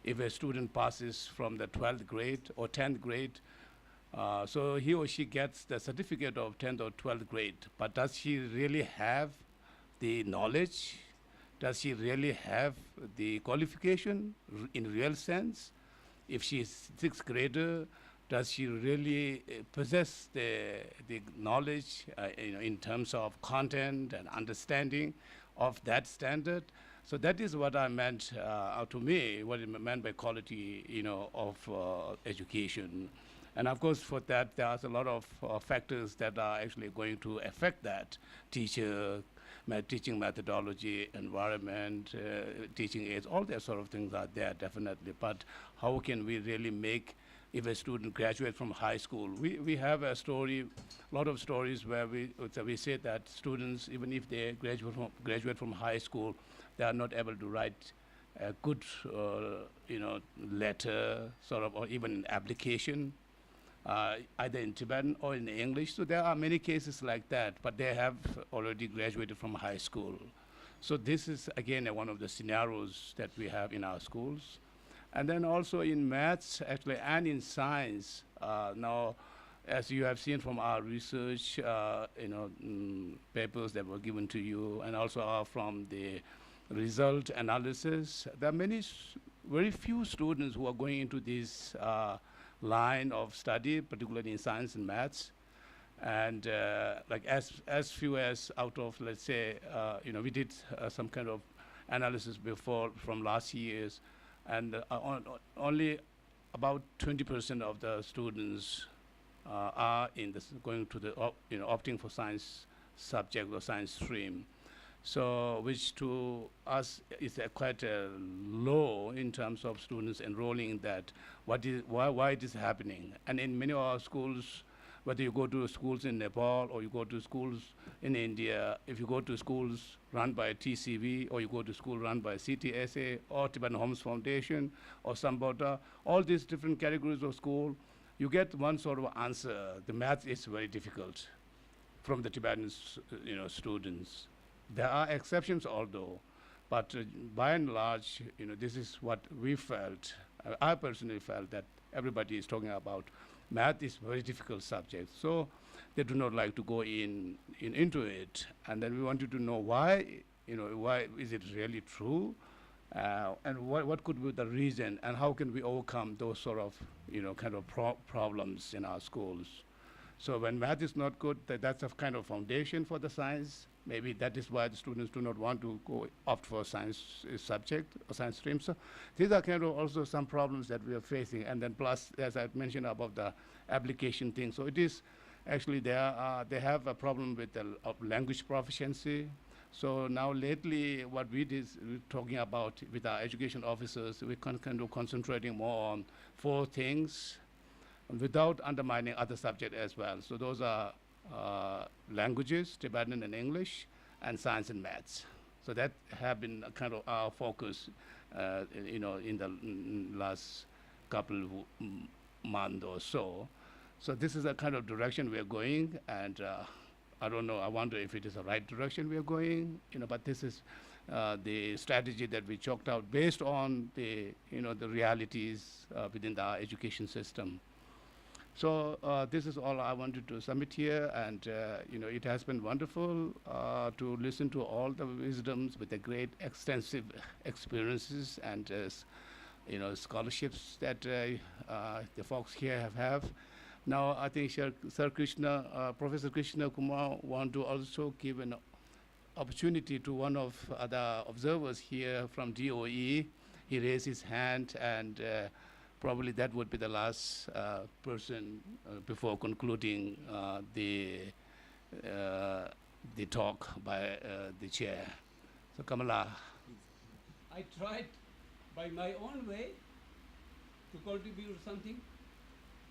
if a student passes from the 12th grade or 10th grade, so he or she gets the certificate of 10th or 12th grade, but does she really have the knowledge? Does she really have the qualification in real sense? If she is 6th grader, does she really possess the knowledge in terms of content and understanding of that standard? So that is what I meant, to me, what it meant by quality, of education. And of course, for that, there's a lot of factors that are actually going to affect that. Teaching methodology, environment, teaching aids, all that sort of things are there, definitely. But how can we really make, if a student graduates from high school? We have a lot of stories where we say that students, even if they graduate from high school, they are not able to write a good, letter, sort of, or even an application, either in Tibetan or in English. So there are many cases like that, but they have already graduated from high school. So this is, again, one of the scenarios that we have in our schools. And then also in maths, actually, and in science. Now, as you have seen from our research, papers that were given to you, and also from the result analysis, there are very few students who are going into this line of study, particularly in science and maths. And like as few as out of, let's say, we did some kind of analysis before from last years, and only about 20% of the students are going to the opting for science subject or science stream. So, which to us is quite low in terms of students enrolling in that. Why it is happening? And in many of our schools, whether you go to schools in Nepal or you go to schools in India, if you go to schools run by TCV or you go to school run by CTSA or Tibetan Homes Foundation or Sambota, all these different categories of school, you get one sort of answer. The math is very difficult from the Tibetan students. There are exceptions, although, but by and large, this is what we felt. I personally felt that everybody is talking about math is a very difficult subject, so they do not like to go into it. And then we wanted to know why. Why is it really true, and what could be the reason, and how can we overcome those sort of problems in our schools? So when math is not good, that's a kind of foundation for the science. Maybe that is why the students do not want to opt for science subject or science stream. So these are kind of also some problems that we are facing. And then plus, as I mentioned about the application thing, so it is actually they have a problem with the language proficiency. So now lately, what we're talking about with our education officers, we're kind of concentrating more on 4 things, without undermining other subjects as well. So those are languages, Tibetan and English, and science and maths. So that have been kind of our focus, in the last couple of months or so. So this is the kind of direction we are going, and I don't know. I wonder if it is the right direction we are going. But this is the strategy that we chalked out based on the the realities within our education system. So this is all I wanted to submit here, and it has been wonderful to listen to all the wisdoms with the great extensive experiences and scholarships that the folks here have. Now I think Sir Krishna, Professor Krishna Kumar, want to also give an opportunity to one of the observers here from DOE. He raised his hand, and probably that would be the last person before concluding the talk by the chair. So Kamala. I tried by my own way to contribute something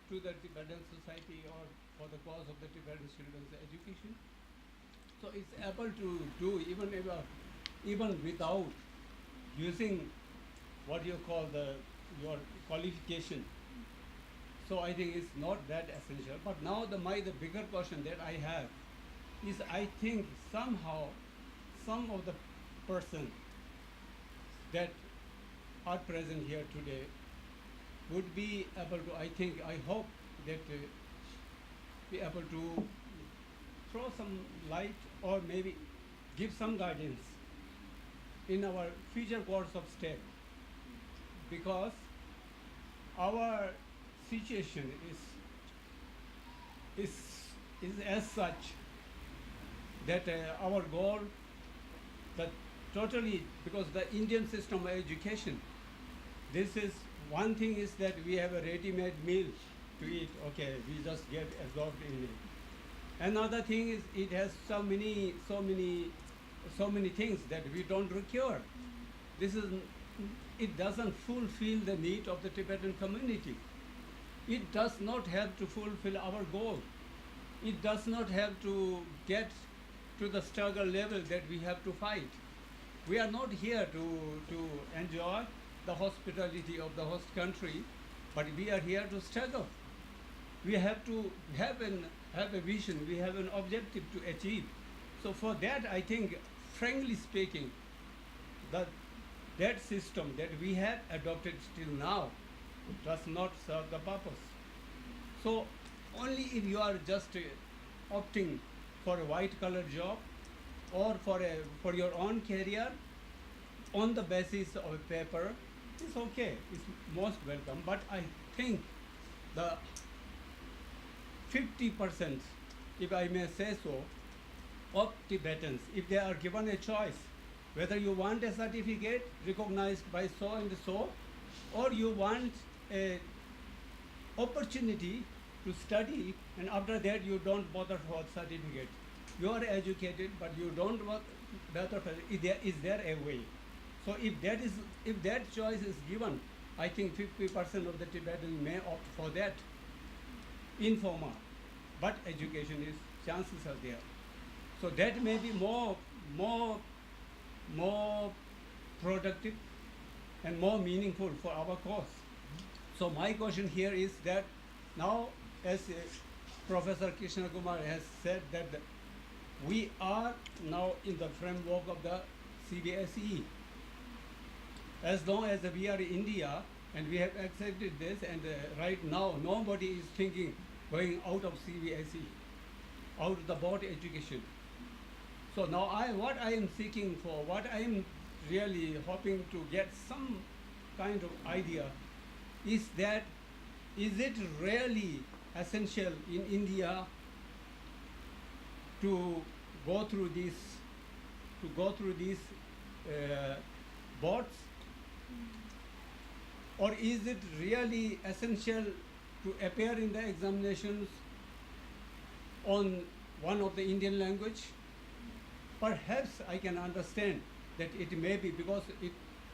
to the Tibetan society or for the cause of the Tibetan children's education. So it's able to do even without using what you call your qualification. So I think it's not that essential. But now the bigger question that I have is, I think somehow some of the person that are present here today would be able to, I hope that be able to throw some light or maybe give some guidance in our future course of step, because our situation is as such that our goal, that totally, because the Indian system of education, this is one thing is that we have a ready-made meal to eat. Okay, we just get absorbed in it. Another thing is it has so many things that we don't require. It doesn't fulfill the need of the Tibetan community. It does not have to fulfill our goal. It does not have to get to the struggle level that we have to fight. We are not here to enjoy the hospitality of the host country, but we are here to struggle. We have to have a vision, we have an objective to achieve. So for that, I think, frankly speaking, that system that we have adopted till now does not serve the purpose. So only if you are just opting for a white-collar job or for your own career on the basis of a paper, it's okay, it's most welcome. But I think the 50%, if I may say so, of Tibetans, if they are given a choice, whether you want a certificate recognized by so and so, or you want a opportunity to study, and after that you don't bother for certificate. You are educated, but you don't bother for it. Is there a way? So if that choice is given, I think 50% of the Tibetans may opt for that informal, but education chances are there. So that may be more productive and more meaningful for our cause. So my question here is that now, as Professor Krishna Kumar has said, that we are now in the framework of the CBSE. As long as we are in India and we have accepted this, and right now nobody is thinking going out of CBSE, out of the board education. So now what I am seeking for, what I am really hoping to get some kind of idea is that, is it really essential in India to go through these boards, or is it really essential to appear in the examinations on one of the Indian language? Perhaps I can understand that it may be because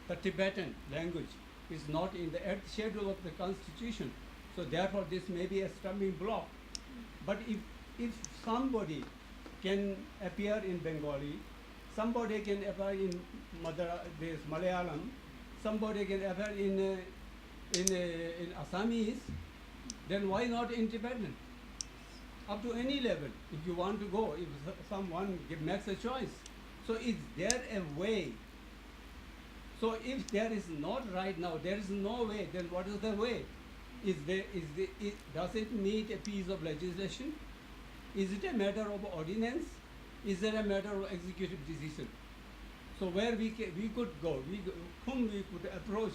the Tibetan language is not in the 8th schedule of the constitution, so therefore this may be a stumbling block. But if somebody can appear in Bengali, somebody can appear in Malayalam, somebody can appear in Assamese, then why not in Tibetan? Up to any level, if you want to go, if someone makes a choice. So is there a way? So if there is not right now, there is no way, then what is the way? Does it need a piece of legislation? Is it a matter of ordinance? Is it a matter of executive decision? So where we could go, whom we could approach,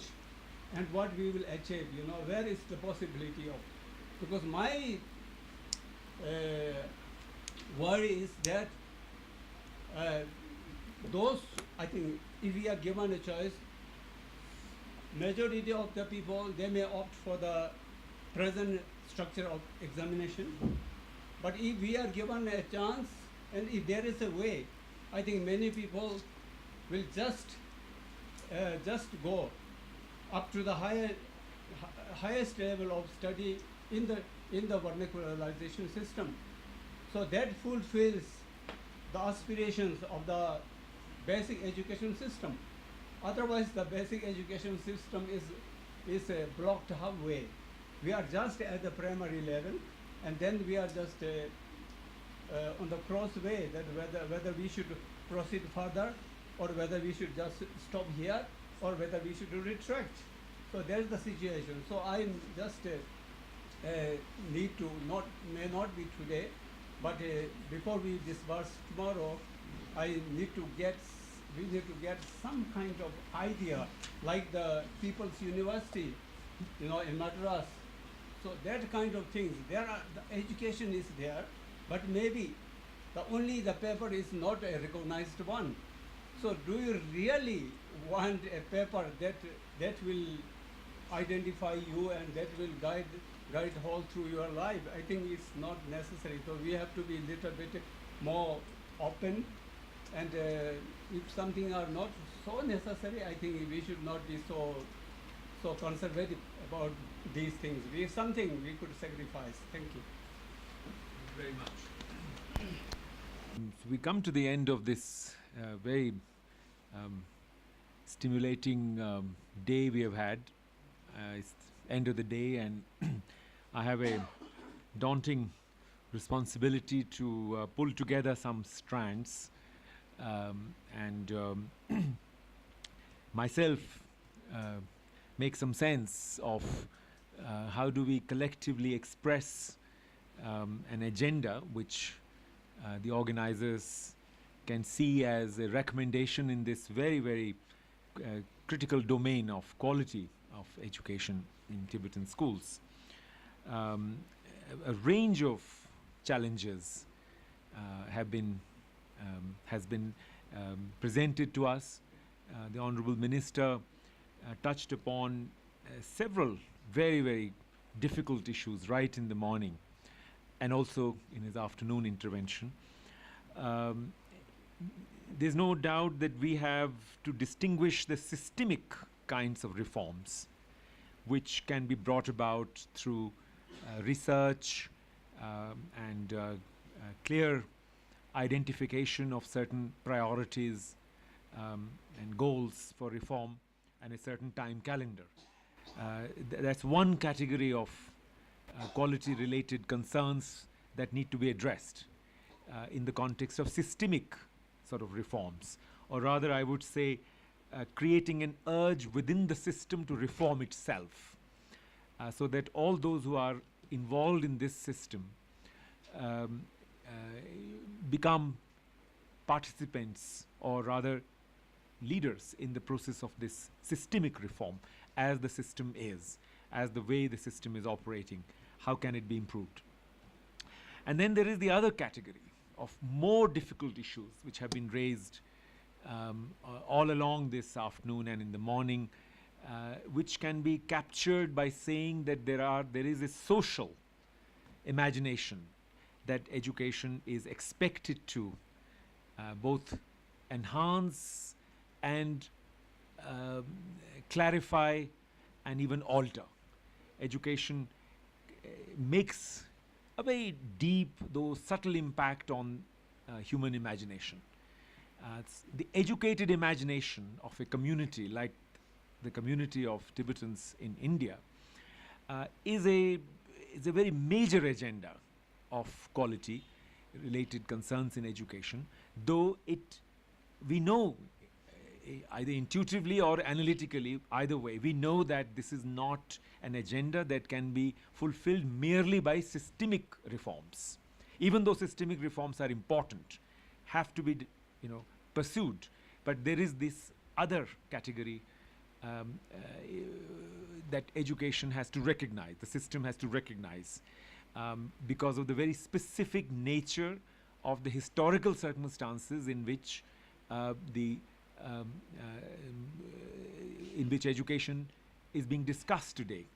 and what we will achieve, where is the possibility of? Because my worry is that I think if we are given a choice, majority of the people, they may opt for the present structure of examination. But if we are given a chance, and if there is a way, I think many people will just go up to the highest level of study in the vernacularization system. So that fulfills the aspirations of the basic education system. Otherwise, the basic education system is blocked halfway. We are just at the primary level, and then we are just on the crossway, that whether we should proceed further or whether we should just stop here. or whether we should retract. So that's the situation. So I'm just need to may not be today, but before we disperse tomorrow, we need to get some kind of idea, like the People's University, in Madras. So that kind of things. The education is there, but maybe only the paper is not a recognized one. So do you really want a paper that will identify you and that will guide all through your life? I think it's not necessary. So we have to be a little bit more open, and if something are not so necessary, I think we should not be so conservative about these things. Something we could sacrifice. Thank you. Thank you very much. So we come to the end of this very stimulating day we have had. It's the end of the day, and I have a daunting responsibility to pull together some strands and myself make some sense of how do we collectively express an agenda which the organizers can see as a recommendation in this very, very critical domain of quality of education in Tibetan schools. A range of challenges has been presented to us. The Honorable Minister touched upon several very, very difficult issues right in the morning and also in his afternoon intervention. There's no doubt that we have to distinguish the systemic kinds of reforms which can be brought about through research and clear identification of certain priorities and goals for reform and a certain time calendar. That's one category of quality-related concerns that need to be addressed in the context of systemic sort of reforms, or rather I would say creating an urge within the system to reform itself, so that all those who are involved in this system become participants, or rather leaders in the process of this systemic reform, as the system is, as the way the system is operating. How can it be improved? And then there is the other category of more difficult issues which have been raised all along this afternoon and in the morning, which can be captured by saying that there is a social imagination that education is expected to both enhance and clarify and even alter. Education makes a very deep, though subtle impact on human imagination. The educated imagination of a community like the community of Tibetans in India is a very major agenda of quality related concerns in education, though we know either intuitively or analytically, either way, we know that this is not an agenda that can be fulfilled merely by systemic reforms. Even though systemic reforms are important, have to be pursued, but there is this other category that education has to recognize, the system has to recognize, because of the very specific nature of the historical circumstances in which in which education is being discussed today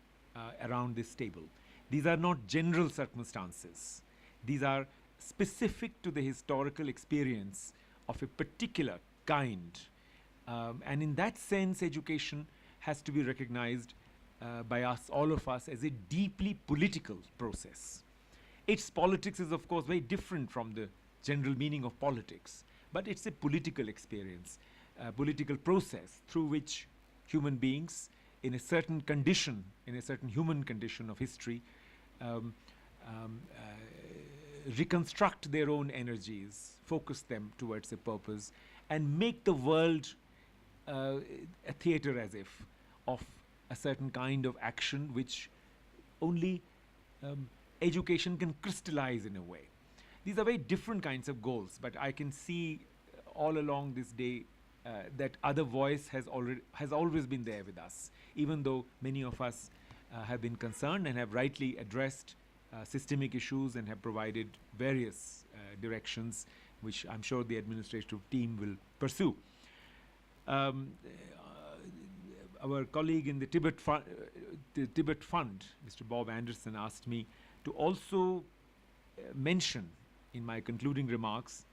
around this table. These are not general circumstances. These are specific to the historical experience of a particular kind. And in that sense, education has to be recognized by us, all of us, as a deeply political process. Its politics is, of course, very different from the general meaning of politics, but it's a political experience, a political process through which human beings in a certain condition, in a certain human condition of history, reconstruct their own energies, focus them towards a purpose, and make the world a theater as if of a certain kind of action which only education can crystallize in a way. These are very different kinds of goals, but I can see all along this day that other voice has always been there with us, even though many of us have been concerned and have rightly addressed systemic issues and have provided various directions which I'm sure the administrative team will pursue. Our colleague in the Tibet Fund, Mr. Bob Anderson, asked me to also mention in my concluding remarks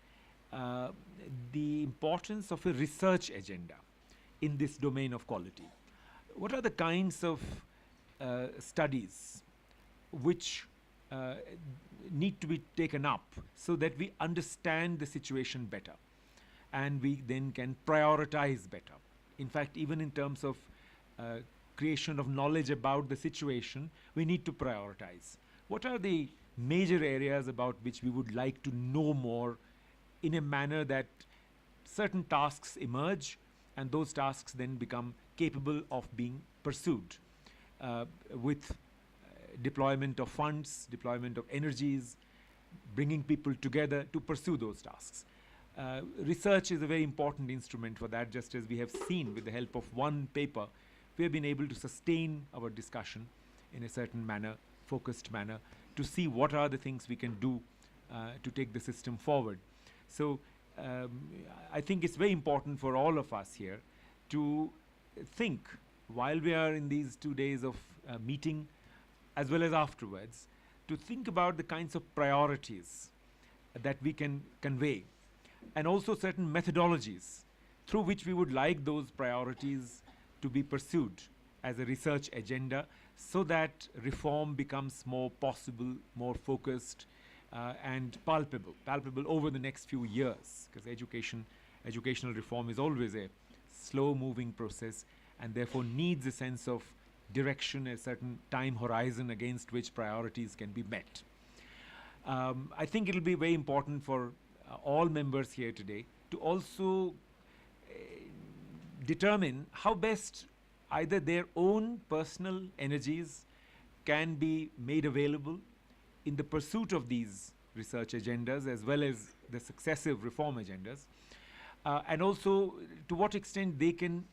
the importance of a research agenda in this domain of quality. What are the kinds of studies which need to be taken up so that we understand the situation better and we then can prioritize better? In fact, even in terms of creation of knowledge about the situation, we need to prioritize. What are the major areas about which we would like to know more in a manner that certain tasks emerge and those tasks then become capable of being pursued with deployment of funds, deployment of energies, bringing people together to pursue those tasks. Research is a very important instrument for that, just as we have seen with the help of one paper, we have been able to sustain our discussion in a certain manner, focused manner, to see what are the things we can do to take the system forward. So I think it's very important for all of us here to think, while we are in these 2 days of meeting, as well as afterwards, to think about the kinds of priorities that we can convey, and also certain methodologies through which we would like those priorities to be pursued as a research agenda, so that reform becomes more possible, more focused, and palpable over the next few years, because educational reform is always a slow-moving process and therefore needs a sense of direction, a certain time horizon against which priorities can be met. I think it will be very important for all members here today to also determine how best either their own personal energies can be made available in the pursuit of these research agendas as well as the successive reform agendas, and also to what extent they can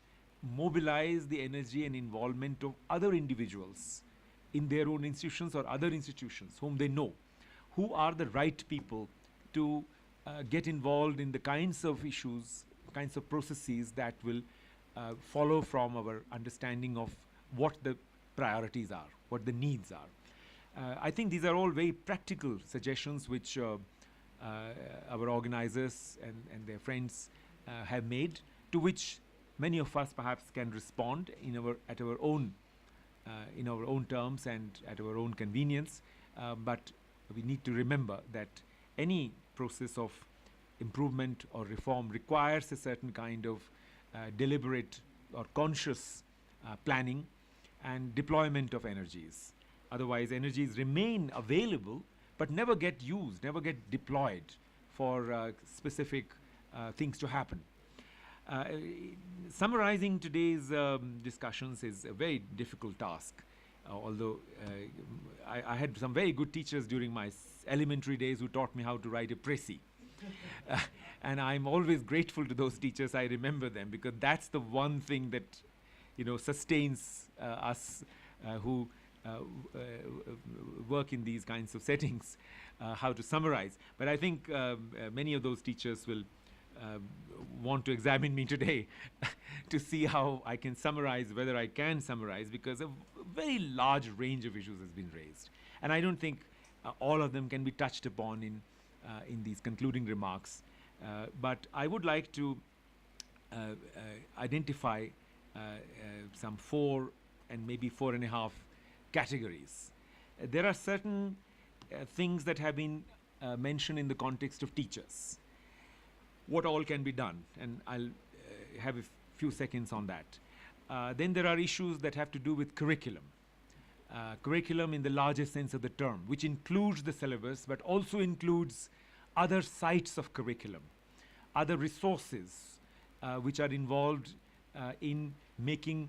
mobilize the energy and involvement of other individuals in their own institutions or other institutions whom they know, who are the right people to get involved in the kinds of issues, kinds of processes that will follow from our understanding of what the priorities are, what the needs are. I think these are all very practical suggestions which our organizers and their friends have made, to which many of us perhaps can respond at our own terms and at our own convenience. But we need to remember that any process of improvement or reform requires a certain kind of deliberate or conscious planning and deployment of energies. Otherwise, energies remain available but never get used, never get deployed for specific things to happen. Summarizing today's discussions is a very difficult task, although I had some very good teachers during my elementary days who taught me how to write a précis. And I'm always grateful to those teachers. I remember them because that's the one thing that sustains us who work in these kinds of settings, how to summarize. But I think many of those teachers will want to examine me today to see how I can summarize, whether I can summarize, because a very large range of issues has been raised. And I don't think all of them can be touched upon in these concluding remarks. But I would like to identify some 4 and maybe 4.5 categories. There are certain things that have been mentioned in the context of teachers. What all can be done, and I'll have a few seconds on that. Then there are issues that have to do with curriculum. Curriculum in the largest sense of the term, which includes the syllabus but also includes other sites of curriculum, other resources which are involved in making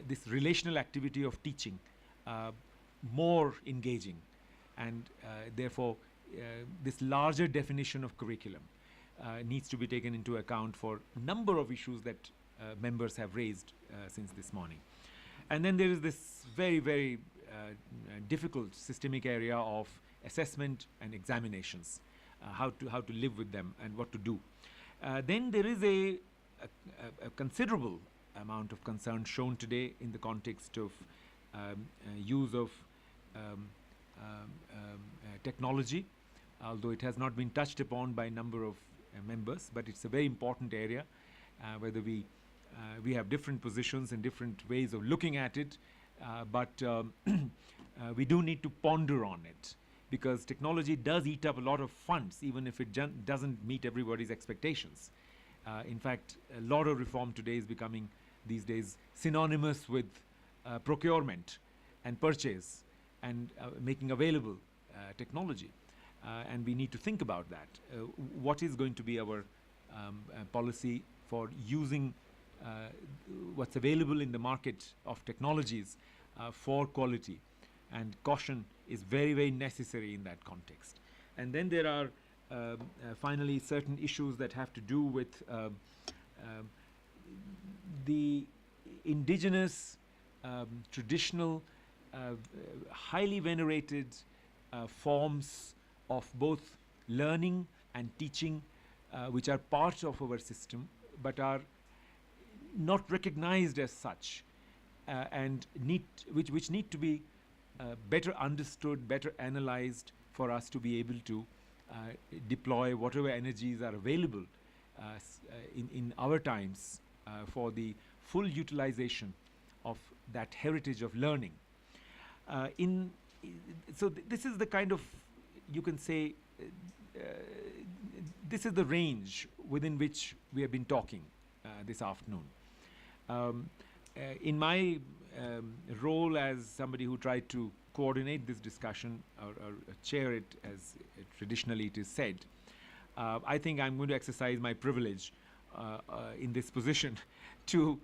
this relational activity of teaching more engaging, and therefore this larger definition of curriculum needs to be taken into account for a number of issues that members have raised since this morning. And then there is this very, very difficult systemic area of assessment and examinations, how to live with them and what to do. Then there is a considerable amount of concern shown today in the context of use of technology, although it has not been touched upon by a number of members, but it's a very important area, whether we have different positions and different ways of looking at it, but we do need to ponder on it, because technology does eat up a lot of funds, even if it doesn't meet everybody's expectations. In fact, a lot of reform today is becoming these days synonymous with procurement and purchase and making available technology. And we need to think about that. What is going to be our policy for using what's available in the market of technologies for quality? And caution is very, very necessary in that context. And then there are finally certain issues that have to do with the indigenous, traditional, highly venerated forms of both learning and teaching, which are part of our system but are not recognized as such, and which need to be better understood, better analyzed, for us to be able to deploy whatever energies are available in our times for the full utilization of that heritage of learning. So this is the kind of, you can say, this is the range within which we have been talking this afternoon. In my role as somebody who tried to coordinate this discussion or chair it, as traditionally it is said, I think I'm going to exercise my privilege in this position to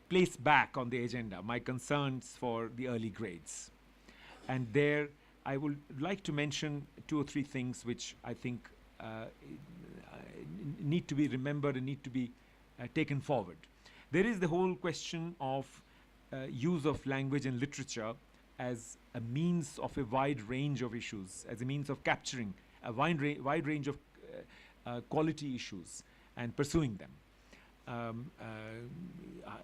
place back on the agenda my concerns for the early grades. And there I would like to mention 2 or 3 things which I think need to be remembered and need to be taken forward. There is the whole question of use of language and literature as a means of a wide range of issues, as a means of capturing a wide range of quality issues and pursuing them.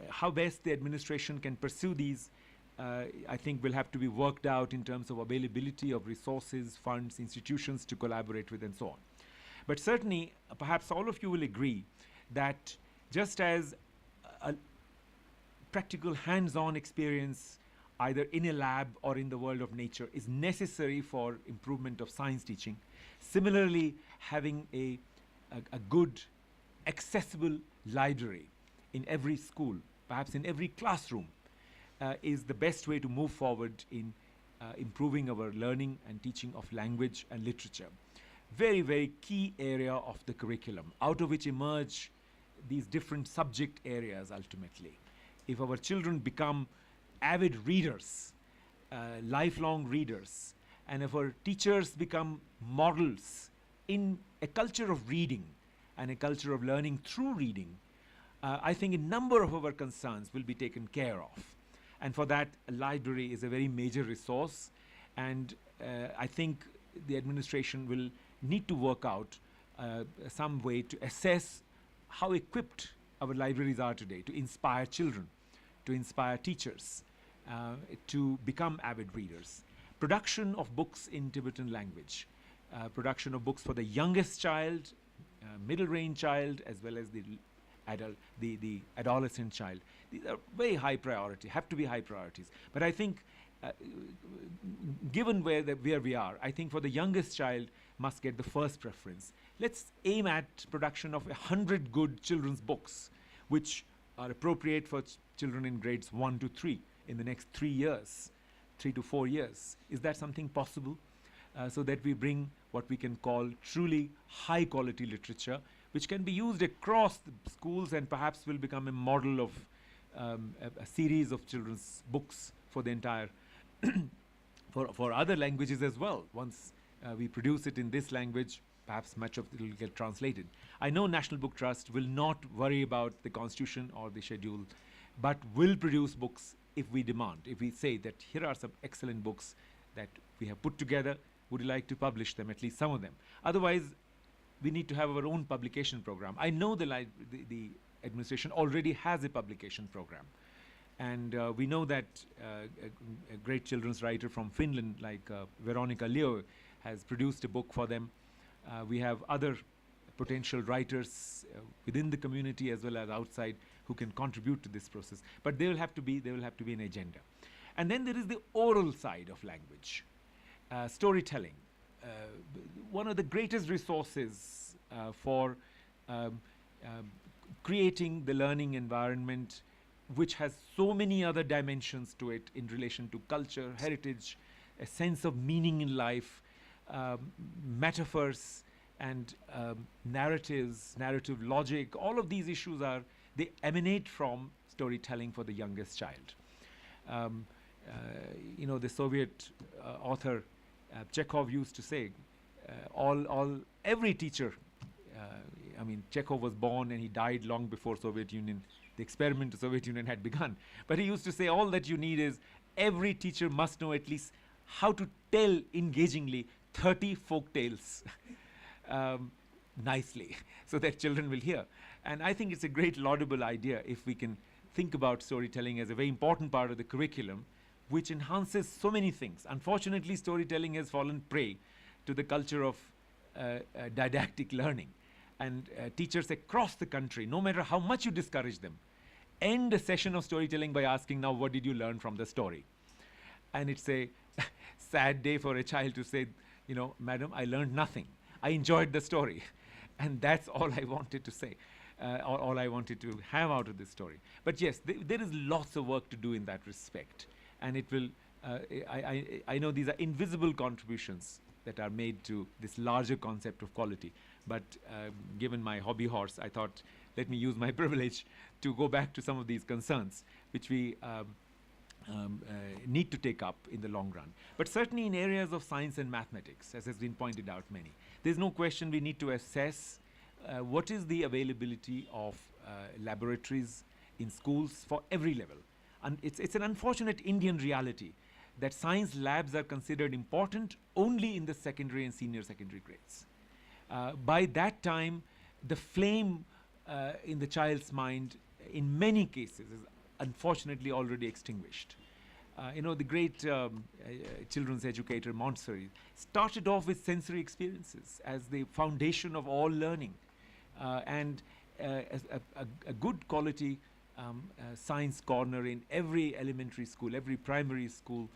How best the administration can pursue these, I think, will have to be worked out in terms of availability of resources, funds, institutions to collaborate with, and so on. But certainly, perhaps all of you will agree that just as a practical hands-on experience, either in a lab or in the world of nature, is necessary for improvement of science teaching, similarly, having a good, accessible library in every school, perhaps in every classroom, is the best way to move forward in improving our learning and teaching of language and literature. Very, very key area of the curriculum, out of which emerge these different subject areas ultimately. If our children become avid readers, lifelong readers, and if our teachers become models in a culture of reading and a culture of learning through reading, I think a number of our concerns will be taken care of. And for that, a library is a very major resource, and I think the administration will need to work out some way to assess how equipped our libraries are today to inspire children, to inspire teachers, to become avid readers. Production of books in Tibetan language, production of books for the youngest child, middle range child, as well as the adolescent child. These are very high priority, have to be high priorities. But I think, given where we are, I think for the youngest child must get the first preference. Let's aim at production of 100 good children's books, which are appropriate for children in grades 1 to 3 in the next 3 years, 3 to 4 years. Is that something possible? So that we bring what we can call truly high quality literature, which can be used across the schools and perhaps will become a model of a series of children's books for the entire for other languages as well. Once we produce it in this language, perhaps much of it will get translated. I know National Book Trust will not worry about the constitution or the schedule, but will produce books if we demand, if we say that here are some excellent books that we have put together, would you like to publish them, at least some of them? Otherwise, we need to have our own publication program. I know the administration already has a publication program. And we know that a great children's writer from Finland, like Veronica Leo, has produced a book for them. We have other potential writers within the community as well as outside who can contribute to this process. But there will have to be an agenda. And then there is the oral side of language, storytelling. One of the greatest resources for creating the learning environment, which has so many other dimensions to it in relation to culture, heritage, a sense of meaning in life, metaphors and narratives, narrative logic. All of these issues they emanate from storytelling for the youngest child. The Soviet author Chekhov used to say, every teacher, Chekhov was born and he died long before Soviet Union. The experiment of Soviet Union had begun. But he used to say all that you need is every teacher must know at least how to tell engagingly 30 folk tales nicely so that children will hear. And I think it's a great laudable idea if we can think about storytelling as a very important part of the curriculum, which enhances so many things. Unfortunately, storytelling has fallen prey to the culture of didactic learning. And teachers across the country, no matter how much you discourage them, end a session of storytelling by asking, now what did you learn from the story? And it's a sad day for a child to say, madam, I learned nothing. I enjoyed the story. And that's all I wanted to say, all I wanted to have out of this story. But yes, there is lots of work to do in that respect. And it will, I know these are invisible contributions that are made to this larger concept of quality. But given my hobby horse, I thought, let me use my privilege to go back to some of these concerns, which we need to take up in the long run. But certainly in areas of science and mathematics, as has been pointed out many, there's no question we need to assess what is the availability of laboratories in schools for every level. And it's an unfortunate Indian reality that science labs are considered important only in the secondary and senior secondary grades. By that time, the flame in the child's mind, in many cases, is unfortunately already extinguished. The great children's educator Montessori started off with sensory experiences as the foundation of all learning. And a good quality science corner in every elementary school, every primary school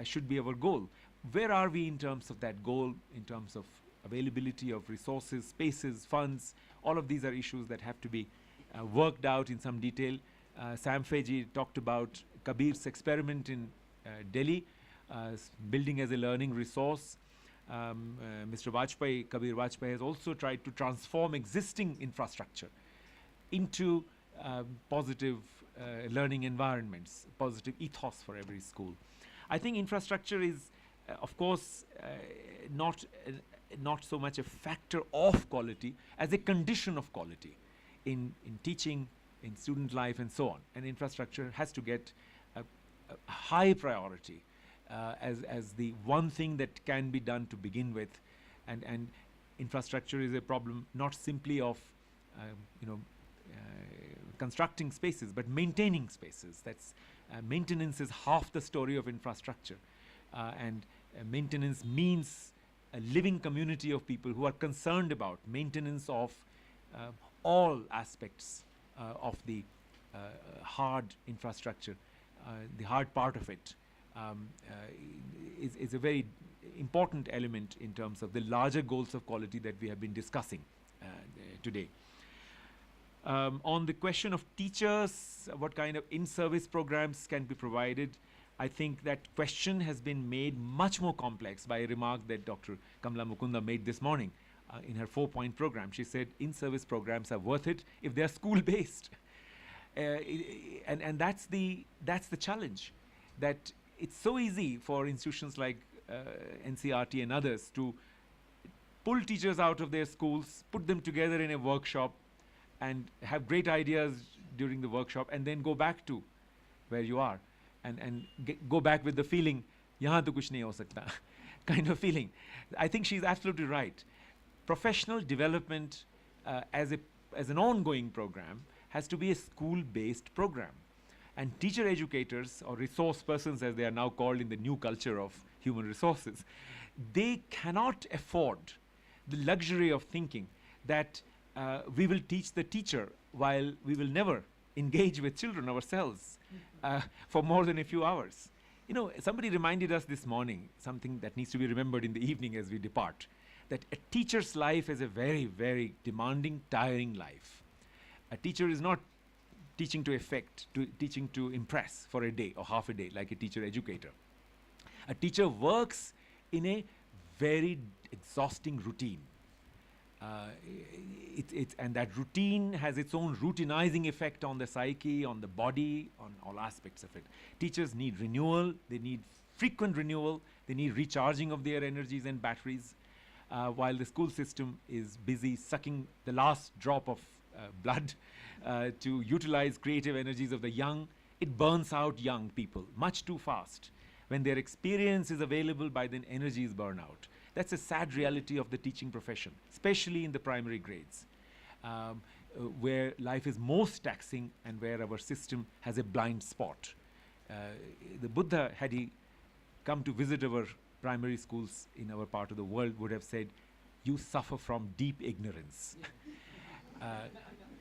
should be our goal. Where are we in terms of that goal, in terms of availability of resources, spaces, funds? All of these are issues that have to be worked out in some detail. Sam Feji talked about Kabir's experiment in Delhi, building as a learning resource. Mr. Vajpayee, Kabir Vajpayee, has also tried to transform existing infrastructure into positive learning environments, positive ethos for every school. I think infrastructure is, of course, not so much a factor of quality as a condition of quality in teaching, in student life, and so on. And infrastructure has to get a high priority as the one thing that can be done to begin with. And infrastructure is a problem not simply of constructing spaces, but maintaining spaces. That's maintenance is half the story of infrastructure, and maintenance means a living community of people who are concerned about maintenance of all aspects of the hard infrastructure. The hard part of it is a very important element in terms of the larger goals of quality that we have been discussing today. On the question of teachers, what kind of in-service programs can be provided, I think that question has been made much more complex by a remark that Dr. Kamla Mukunda made this morning in her 4-point program. She said in-service programs are worth it if they are school-based. And that's the challenge, that it's so easy for institutions like NCERT and others to pull teachers out of their schools, put them together in a workshop, and have great ideas during the workshop, and then go back to where you are, and go back with the feeling, yahan to kuch nahi ho sakta, kind of feeling. I think she's absolutely right. Professional development as an ongoing program has to be a school-based program. And teacher educators, or resource persons as they are now called in the new culture of human resources, they cannot afford the luxury of thinking that we will teach the teacher while we will never engage with children ourselves for more than a few hours. You know, somebody reminded us this morning, something that needs to be remembered in the evening as we depart, that a teacher's life is a very, very demanding, tiring life. A teacher is not teaching to affect, teaching to impress for a day or half a day like a teacher educator. A teacher works in a very exhausting routine. And that routine has its own routinizing effect on the psyche, on the body, on all aspects of it. Teachers need renewal, they need frequent renewal, they need recharging of their energies and batteries, while the school system is busy sucking the last drop of blood to utilize creative energies of the young. It burns out young people much too fast. When their experience is available, by then energy is burned out. That's a sad reality of the teaching profession, especially in the primary grades, where life is most taxing and where our system has a blind spot. The Buddha, had he come to visit our primary schools in our part of the world, would have said, "You suffer from deep ignorance."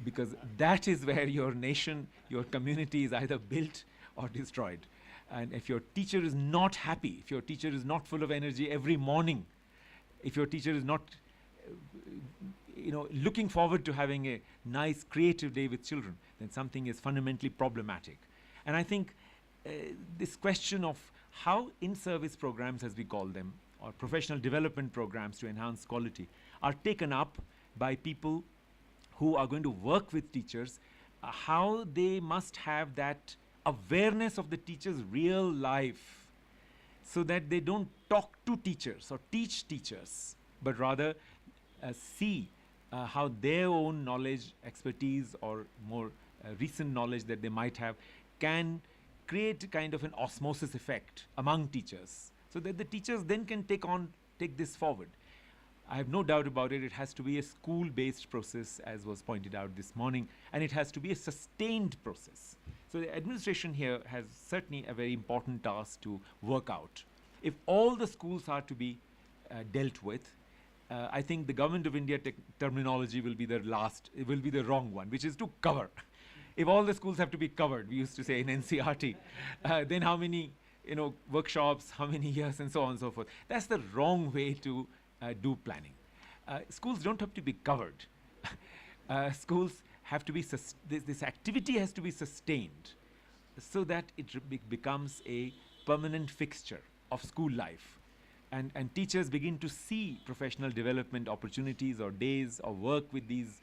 Because that is where your nation, your community is either built or destroyed. And if your teacher is not happy, if your teacher is not full of energy every morning, if your teacher is not looking forward to having a nice creative day with children, then something is fundamentally problematic. And I think this question of how in-service programs, as we call them, or professional development programs to enhance quality, are taken up by people who are going to work with teachers, how they must have that awareness of the teacher's real life, so that they don't talk to teachers or teach teachers, but rather see how their own knowledge, expertise, or more recent knowledge that they might have can create kind of an osmosis effect among teachers, so that the teachers then can take this forward. I have no doubt about it. It has to be a school-based process, as was pointed out this morning, and it has to be a sustained process. So the administration here has certainly a very important task to work out. If all the schools are to be dealt with, I think the Government of India terminology will be the wrong one, which is to cover. If all the schools have to be covered, we used to say in NCERT, then how many workshops, how many years, and so on and so forth. That's the wrong way to do planning. Schools don't have to be covered. Schools have to be, this activity has to be sustained so that it becomes a permanent fixture of school life. And teachers begin to see professional development opportunities or days or work with these